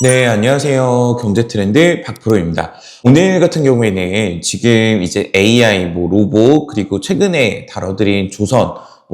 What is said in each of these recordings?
네, 안녕하세요. 경제트렌드 박프로입니다. 오늘 같은 경우에는 지금 이제 AI, 로봇, 그리고 최근에 다뤄드린 조선,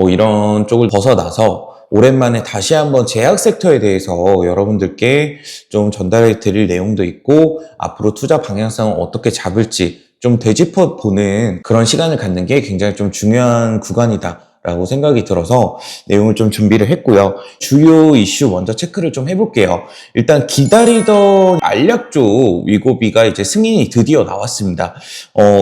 이런 쪽을 벗어나서 오랜만에 다시 한번 제약 섹터에 대해서 여러분들께 좀 전달해 드릴 내용도 있고, 앞으로 투자 방향성을 어떻게 잡을지 좀 되짚어 보는 그런 시간을 갖는 게 굉장히 좀 중요한 구간이다 라고 생각이 들어서 내용을 좀 준비를 했고요. 주요 이슈 먼저 체크를 좀 해볼게요. 일단 기다리던 알약조 위고비가 이제 승인이 드디어 나왔습니다.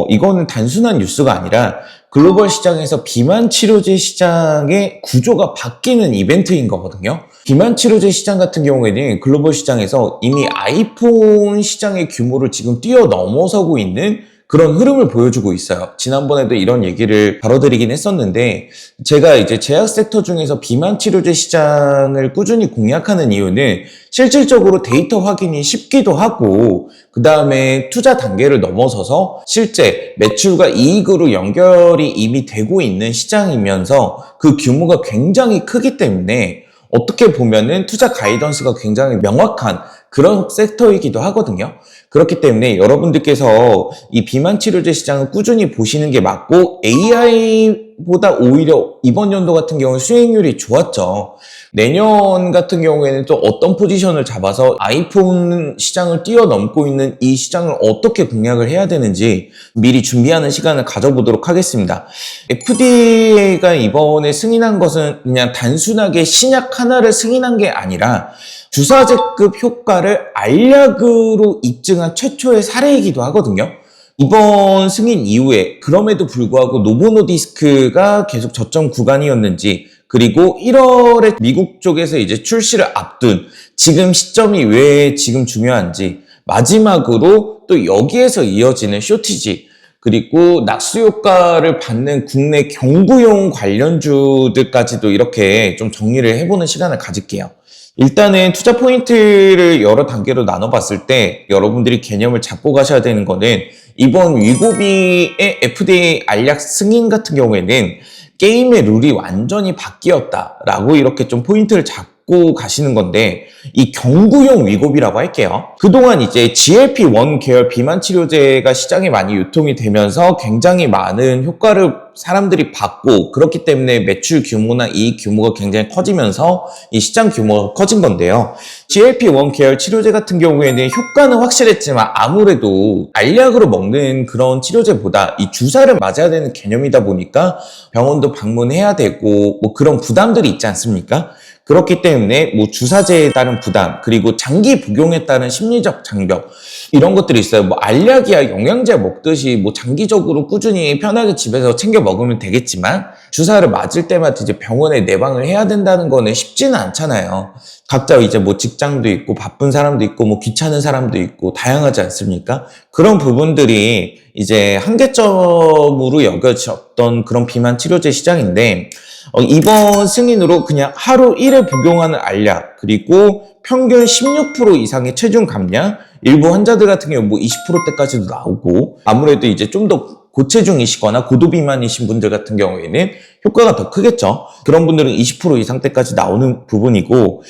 이거는 단순한 뉴스가 아니라 글로벌 시장에서 비만 치료제 시장의 구조가 바뀌는 이벤트인 거거든요. 비만 치료제 시장 같은 경우에는 글로벌 시장에서 이미 아이폰 시장의 규모를 지금 뛰어넘어서고 있는 그런 흐름을 보여주고 있어요. 지난번에도 이런 얘기를 다뤄드리긴 했었는데, 제가 이제 제약 섹터 중에서 비만 치료제 시장을 꾸준히 공략하는 이유는 실질적으로 데이터 확인이 쉽기도 하고, 그 다음에 투자 단계를 넘어서서 실제 매출과 이익으로 연결이 이미 되고 있는 시장이면서 그 규모가 굉장히 크기 때문에 어떻게 보면은 투자 가이던스가 굉장히 명확한 그런 섹터이기도 하거든요. 그렇기 때문에 여러분들께서 이 비만 치료제 시장을 꾸준히 보시는 게 맞고, AI보다 오히려 이번 연도 같은 경우는 수익률이 좋았죠. 내년 같은 경우에는 또 어떤 포지션을 잡아서 아이폰 시장을 뛰어넘고 있는 이 시장을 어떻게 공략을 해야 되는지 미리 준비하는 시간을 가져보도록 하겠습니다. FDA가 이번에 승인한 것은 그냥 단순하게 신약 하나를 승인한 게 아니라 주사제급 효과를 알약으로 입증한 최초의 사례이기도 하거든요. 이번 승인 이후에 그럼에도 불구하고 노보노디스크가 계속 저점 구간이었는지, 그리고 1월에 미국 쪽에서 이제 출시를 앞둔 지금 시점이 왜 지금 중요한지, 마지막으로 또 여기에서 이어지는 쇼티지, 그리고 낙수 효과를 받는 국내 경구용 관련주들까지도 이렇게 좀 정리를 해보는 시간을 가질게요. 일단은 투자 포인트를 여러 단계로 나눠봤을 때 여러분들이 개념을 잡고 가셔야 되는 거는, 이번 위고비의 FDA 알약 승인 같은 경우에는 게임의 룰이 완전히 바뀌었다라고 이렇게 좀 포인트를 잡고 가시는 건데, 이 경구용 위고비라고 할게요. 그동안 이제 GLP-1 계열 비만 치료제가 시장에 많이 유통이 되면서 굉장히 많은 효과를 사람들이 받고, 그렇기 때문에 매출 규모나 이익 규모가 굉장히 커지면서 이 시장 규모가 커진 건데요. GLP-1 계열 치료제 같은 경우에는 효과는 확실했지만 아무래도 알약으로 먹는 그런 치료제보다 이 주사를 맞아야 되는 개념이다 보니까 병원도 방문해야 되고 그런 부담들이 있지 않습니까? 그렇기 때문에 주사제에 따른 부담, 그리고 장기 복용에 따른 심리적 장벽, 이런 것들이 있어요. 알약이야 영양제 먹듯이 장기적으로 꾸준히 편하게 집에서 챙겨 먹으면 되겠지만, 주사를 맞을 때마다 이제 병원에 내방을 해야 된다는 거는 쉽지는 않잖아요. 각자 이제 직장도 있고 바쁜 사람도 있고 귀찮은 사람도 있고 다양하지 않습니까? 그런 부분들이 이제 한계점으로 여겨졌던 그런 비만 치료제 시장인데, 이번 승인으로 그냥 하루 1회 복용하는 알약, 그리고 평균 16% 이상의 체중 감량, 일부 환자들 같은 경우 20%대까지도 나오고, 아무래도 이제 좀 더 고체중이시거나 고도비만이신 분들 같은 경우에는 효과가 더 크겠죠. 그런 분들은 20% 이상대까지 나오는 부분이고,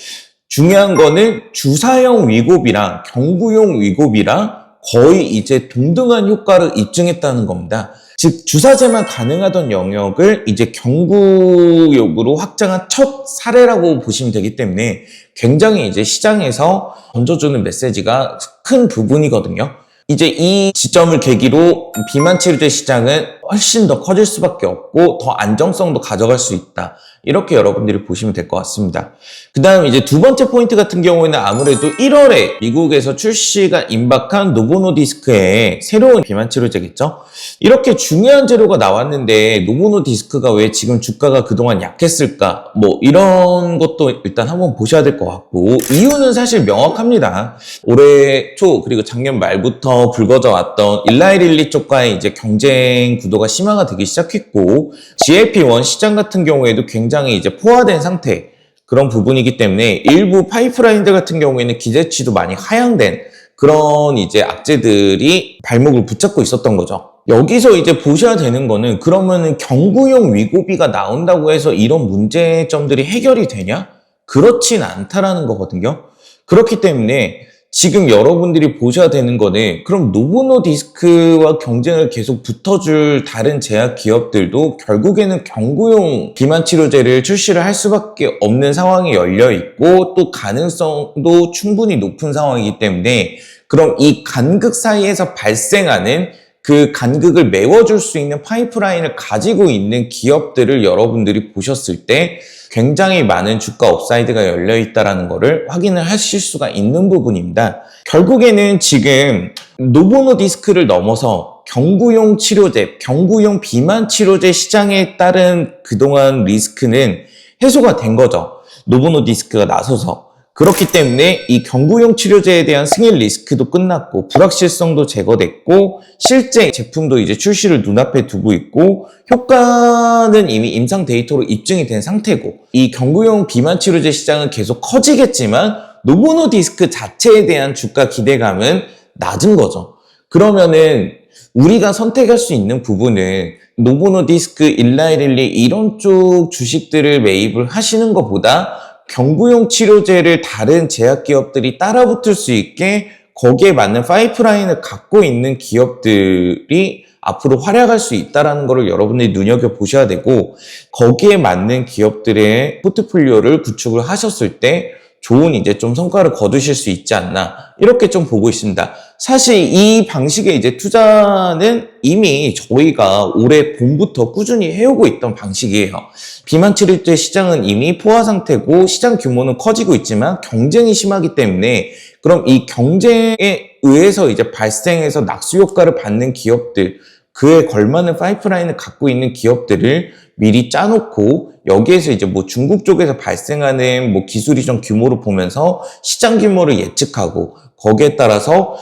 중요한 거는 주사형 위고비랑 경구용 위고비랑 거의 이제 동등한 효과를 입증했다는 겁니다. 즉 주사제만 가능하던 영역을 이제 경구용으로 확장한 첫 사례라고 보시면 되기 때문에 굉장히 이제 시장에서 던져주는 메시지가 큰 부분이거든요. 이제 이 지점을 계기로 비만 치료제 시장은 훨씬 더 커질 수밖에 없고 더 안정성도 가져갈 수 있다. 이렇게 여러분들이 보시면 될 것 같습니다. 그 다음 이제 두 번째 포인트 같은 경우에는 아무래도 1월에 미국에서 출시가 임박한 노보노디스크의 새로운 비만 치료제겠죠. 이렇게 중요한 재료가 나왔는데 노보노디스크가 왜 지금 주가가 그동안 약했을까? 이런 것도 일단 한번 보셔야 될 것 같고, 이유는 사실 명확합니다. 올해 초 그리고 작년 말부터 불거져 왔던 일라이릴리 쪽과의 이제 경쟁 구도가 심화가 되기 시작했고, GLP-1 시장 같은 경우에도 굉장히 이제 포화된 상태, 그런 부분이기 때문에 일부 파이프라인들 같은 경우에는 기대치도 많이 하향된 그런 이제 악재들이 발목을 붙잡고 있었던 거죠. 여기서 이제 보셔야 되는 거는, 그러면은 경구용 위고비가 나온다고 해서 이런 문제점들이 해결이 되냐? 그렇진 않다라는 거거든요. 그렇기 때문에 지금 여러분들이 보셔야 되는 거는 그럼 노보노디스크와 경쟁을 계속 붙어줄 다른 제약 기업들도 결국에는 경구용 비만 치료제를 출시를 할 수밖에 없는 상황이 열려 있고 또 가능성도 충분히 높은 상황이기 때문에 그럼 이 간극 사이에서 발생하는 그 간극을 메워줄 수 있는 파이프라인을 가지고 있는 기업들을 여러분들이 보셨을 때 굉장히 많은 주가 업사이드가 열려 있다는 것을 확인을 하실 수가 있는 부분입니다. 결국에는 지금 노보노디스크를 넘어서 경구용 치료제, 경구용 비만 치료제 시장에 따른 그동안 리스크는 해소가 된 거죠. 노보노디스크가 나서서. 그렇기 때문에 이 경구용 치료제에 대한 승인 리스크도 끝났고 불확실성도 제거됐고 실제 제품도 이제 출시를 눈앞에 두고 있고 효과는 이미 임상 데이터로 입증이 된 상태고 이 경구용 비만 치료제 시장은 계속 커지겠지만 노보노디스크 자체에 대한 주가 기대감은 낮은 거죠. 그러면은 우리가 선택할 수 있는 부분은 노보노디스크, 일라이릴리 이런 쪽 주식들을 매입을 하시는 것보다 경구용 치료제를 다른 제약기업들이 따라붙을 수 있게 거기에 맞는 파이프라인을 갖고 있는 기업들이 앞으로 활약할 수 있다는 것을 여러분들이 눈여겨보셔야 되고 거기에 맞는 기업들의 포트폴리오를 구축을 하셨을 때 좋은 이제 좀 성과를 거두실 수 있지 않나 이렇게 좀 보고 있습니다. 사실 이 방식의 이제 투자는 이미 저희가 올해 봄부터 꾸준히 해오고 있던 방식이에요. 비만 치료제 시장은 이미 포화 상태고 시장 규모는 커지고 있지만 경쟁이 심하기 때문에 그럼 이 경쟁에 의해서 이제 발생해서 낙수 효과를 받는 기업들 그에 걸맞는 파이프라인을 갖고 있는 기업들을 미리 짜놓고 여기에서 이제 뭐 중국 쪽에서 발생하는 뭐 기술 이전 규모를 보면서 시장 규모를 예측하고 거기에 따라서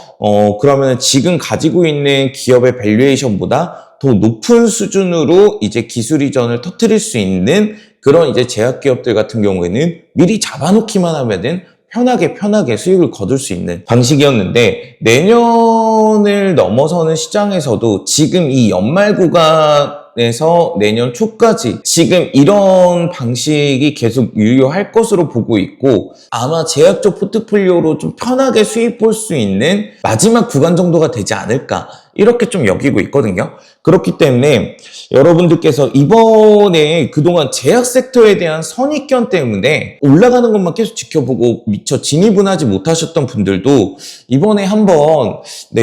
그러면 지금 가지고 있는 기업의 밸류에이션보다 더 높은 수준으로 이제 기술 이전을 터뜨릴 수 있는 그런 이제 제약 기업들 같은 경우에는 미리 잡아놓기만 하면은 편하게 수익을 거둘 수 있는 방식이었는데 내년을 넘어서는 시장에서도 지금 이 연말 구간에서 내년 초까지 지금 이런 방식이 계속 유효할 것으로 보고 있고 아마 제약적 포트폴리오로 좀 편하게 수익 볼 수 있는 마지막 구간 정도가 되지 않을까 이렇게 좀 여기고 있거든요. 그렇기 때문에 여러분들께서 이번에 그동안 제약 섹터에 대한 선입견 때문에 올라가는 것만 계속 지켜보고 미처 진입은 하지 못하셨던 분들도 이번에 한번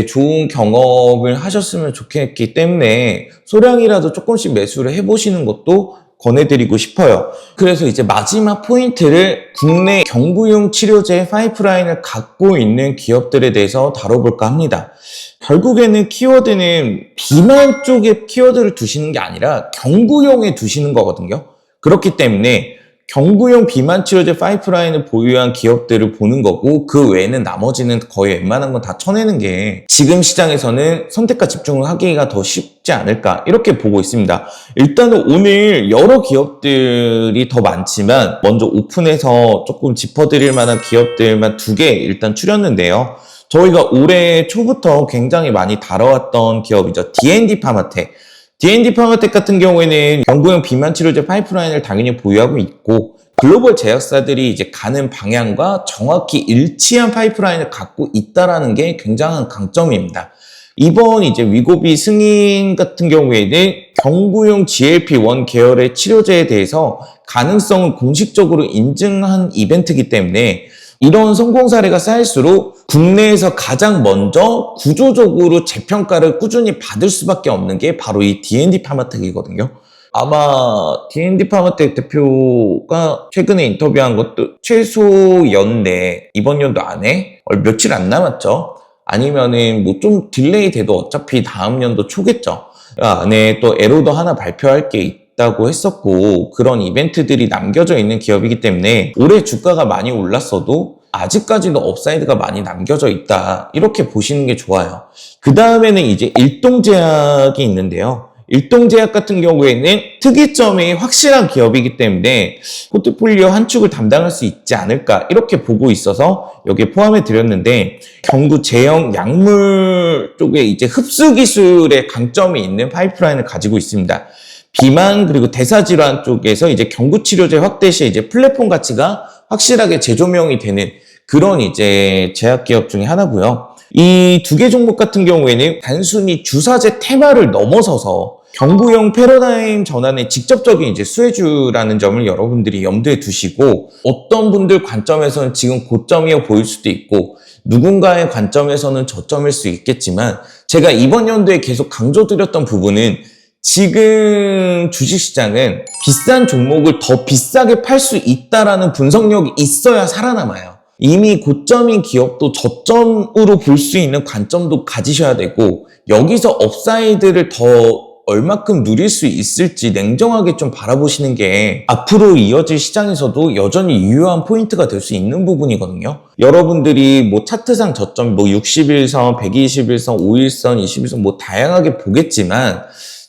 좋은 경험을 하셨으면 좋겠기 때문에 소량이라도 조금씩 매수를 해보시는 것도 권해드리고 싶어요. 그래서 이제 마지막 포인트를 국내 경구용 치료제 파이프라인을 갖고 있는 기업들에 대해서 다뤄볼까 합니다. 결국에는 키워드는 비만 쪽에 키워드를 두시는 게 아니라 경구용에 두시는 거거든요. 그렇기 때문에 경구용 비만 치료제 파이프라인을 보유한 기업들을 보는 거고 그 외에는 나머지는 거의 웬만한 건 다 쳐내는 게 지금 시장에서는 선택과 집중을 하기가 더 쉽지 않을까 이렇게 보고 있습니다. 일단은 오늘 여러 기업들이 더 많지만 먼저 오픈해서 조금 짚어드릴 만한 기업들만 2개 일단 추렸는데요. 저희가 올해 초부터 굉장히 많이 다뤄왔던 기업이죠. D&D 파마텍. D&D 파마텍 같은 경우에는 경구용 비만 치료제 파이프라인을 당연히 보유하고 있고 글로벌 제약사들이 이제 가는 방향과 정확히 일치한 파이프라인을 갖고 있다라는 게 굉장한 강점입니다. 이번 이제 위고비 승인 같은 경우에는 경구용 GLP-1 계열의 치료제에 대해서 가능성을 공식적으로 인증한 이벤트이기 때문에 이런 성공 사례가 쌓일수록 국내에서 가장 먼저 구조적으로 재평가를 꾸준히 받을 수밖에 없는 게 바로 이 D&D 파마텍이거든요. 아마 D&D 파마텍 대표가 최근에 인터뷰한 것도 최소 연내, 이번 연도 안에 며칠 안 남았죠. 아니면은 뭐 좀 딜레이 돼도 어차피 다음 연도 초겠죠. 안에 또 에로더 하나 발표할 게 있다고 했었고 그런 이벤트들이 남겨져 있는 기업이기 때문에 올해 주가가 많이 올랐어도 아직까지도 업사이드가 많이 남겨져 있다 이렇게 보시는 게 좋아요. 그 다음에는 이제 일동제약이 있는데요. 일동제약 같은 경우에는 특이점이 확실한 기업이기 때문에 포트폴리오 한 축을 담당할 수 있지 않을까 이렇게 보고 있어서 여기에 포함해 드렸는데 경구 제형 약물 쪽에 이제 흡수 기술의 강점이 있는 파이프라인을 가지고 있습니다. 비만 그리고 대사질환 쪽에서 이제 경구 치료제 확대 시에 이제 플랫폼 가치가 확실하게 재조명이 되는 그런 이제 제약기업 중에 하나고요. 이 두 개 종목 같은 경우에는 단순히 주사제 테마를 넘어서서 경구용 패러다임 전환의 직접적인 이제 수혜주라는 점을 여러분들이 염두에 두시고, 어떤 분들 관점에서는 지금 고점이어 보일 수도 있고 누군가의 관점에서는 저점일 수 있겠지만, 제가 이번 연도에 계속 강조드렸던 부분은 지금 주식시장은 비싼 종목을 더 비싸게 팔 수 있다라는 분석력이 있어야 살아남아요. 이미 고점인 기업도 저점으로 볼 수 있는 관점도 가지셔야 되고, 여기서 업사이드를 더 얼마큼 누릴 수 있을지 냉정하게 좀 바라보시는 게 앞으로 이어질 시장에서도 여전히 유효한 포인트가 될 수 있는 부분이거든요. 여러분들이 뭐 차트상 저점 뭐 60일선, 120일선, 5일선, 21일선 뭐 다양하게 보겠지만,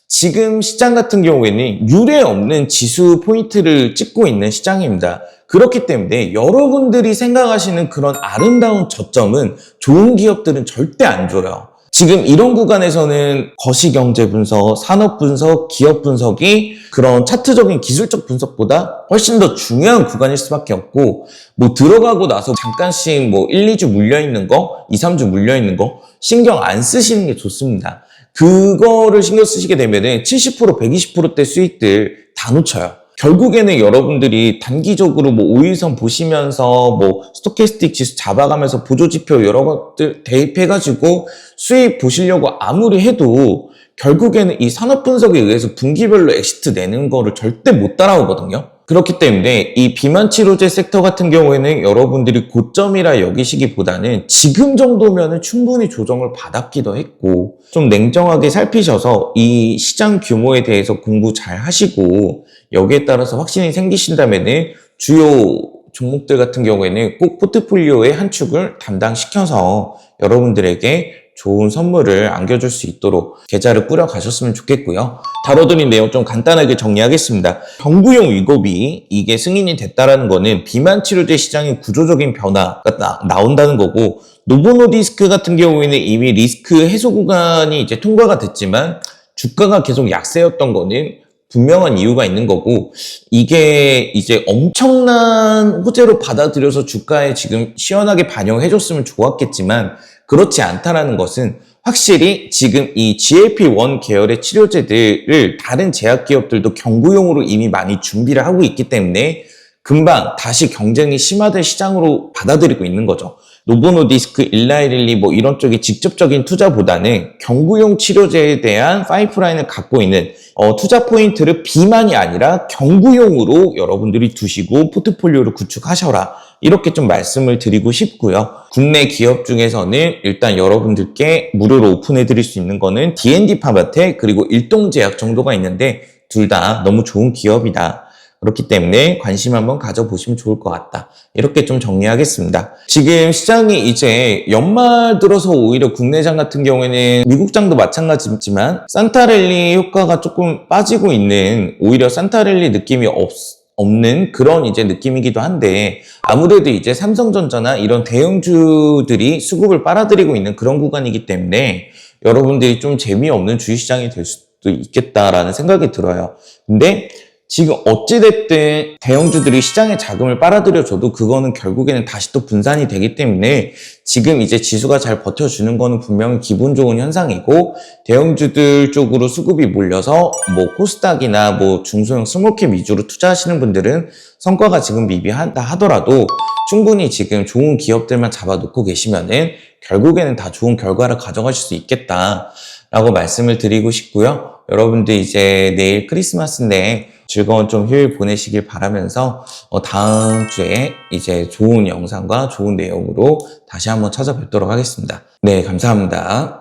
지금 시장 같은 경우에는 유례 없는 지수 포인트를 찍고 있는 시장입니다. 그렇기 때문에 여러분들이 생각하시는 그런 아름다운 저점은 좋은 기업들은 절대 안 줘요. 지금 이런 구간에서는 거시경제 분석, 산업 분석, 기업 분석이 그런 차트적인 기술적 분석보다 훨씬 더 중요한 구간일 수밖에 없고, 뭐 들어가고 나서 잠깐씩 뭐 1, 2주 물려있는 거, 2, 3주 물려있는 거 신경 안 쓰시는 게 좋습니다. 그거를 신경 쓰시게 되면은 70%, 120%대 수익들 다 놓쳐요. 결국에는 여러분들이 단기적으로 뭐 5일선 보시면서 뭐 스토캐스틱 지수 잡아가면서 보조지표 여러 것들 대입해가지고 수익 보시려고 아무리 해도 결국에는 이 산업 분석에 의해서 분기별로 엑시트 내는 거를 절대 못 따라오거든요. 그렇기 때문에 이 비만 치료제 섹터 같은 경우에는 여러분들이 고점이라 여기시기보다는 지금 정도면은 충분히 조정을 받았기도 했고, 좀 냉정하게 살피셔서 이 시장 규모에 대해서 공부 잘 하시고 여기에 따라서 확신이 생기신다면은 주요 종목들 같은 경우에는 꼭 포트폴리오의 한 축을 담당시켜서 여러분들에게 좋은 선물을 안겨줄 수 있도록 계좌를 꾸려 가셨으면 좋겠고요. 다뤄드린 내용 좀 간단하게 정리하겠습니다. 경구용 위고비, 이게 승인이 됐다라는 거는 비만 치료제 시장의 구조적인 변화가 나온다는 거고, 노보노디스크 같은 경우에는 이미 리스크 해소 구간이 이제 통과가 됐지만 주가가 계속 약세였던 거는 분명한 이유가 있는 거고, 이게 이제 엄청난 호재로 받아들여서 주가에 지금 시원하게 반영해줬으면 좋았겠지만 그렇지 않다라는 것은 확실히 지금 이 GLP-1 계열의 치료제들을 다른 제약기업들도 경구용으로 이미 많이 준비를 하고 있기 때문에 금방 다시 경쟁이 심화될 시장으로 받아들이고 있는 거죠. 노보노디스크, 일라이릴리 뭐 이런 쪽이 직접적인 투자보다는 경구용 치료제에 대한 파이프라인을 갖고 있는 투자 포인트를 비만이 아니라 경구용으로 여러분들이 두시고 포트폴리오를 구축하셔라, 이렇게 좀 말씀을 드리고 싶고요. 국내 기업 중에서는 일단 여러분들께 무료로 오픈해 드릴 수 있는 거는 D&D 파마텍 그리고 일동제약 정도가 있는데 둘 다 너무 좋은 기업이다. 그렇기 때문에 관심 한번 가져보시면 좋을 것 같다. 이렇게 좀 정리하겠습니다. 지금 시장이 이제 연말 들어서 오히려 국내장 같은 경우에는 미국장도 마찬가지지만 산타랠리 효과가 조금 빠지고 있는, 오히려 산타랠리 느낌이 없는 그런 이제 느낌이기도 한데, 아무래도 이제 삼성전자나 이런 대형주들이 수급을 빨아들이고 있는 그런 구간이기 때문에 여러분들이 좀 재미없는 주식시장이 될 수도 있겠다라는 생각이 들어요. 근데 지금 어찌됐든 대형주들이 시장에 자금을 빨아들여줘도 그거는 결국에는 다시 또 분산이 되기 때문에 지금 이제 지수가 잘 버텨주는 거는 분명히 기분 좋은 현상이고, 대형주들 쪽으로 수급이 몰려서 뭐 코스닥이나 뭐 중소형 스몰캡 위주로 투자하시는 분들은 성과가 지금 미비하다 하더라도 충분히 지금 좋은 기업들만 잡아놓고 계시면은 결국에는 다 좋은 결과를 가져가실 수 있겠다라고 말씀을 드리고 싶고요. 여러분들 이제 내일 크리스마스인데 즐거운 좀 휴일 보내시길 바라면서 다음 주에 이제 좋은 영상과 좋은 내용으로 다시 한번 찾아뵙도록 하겠습니다. 네, 감사합니다.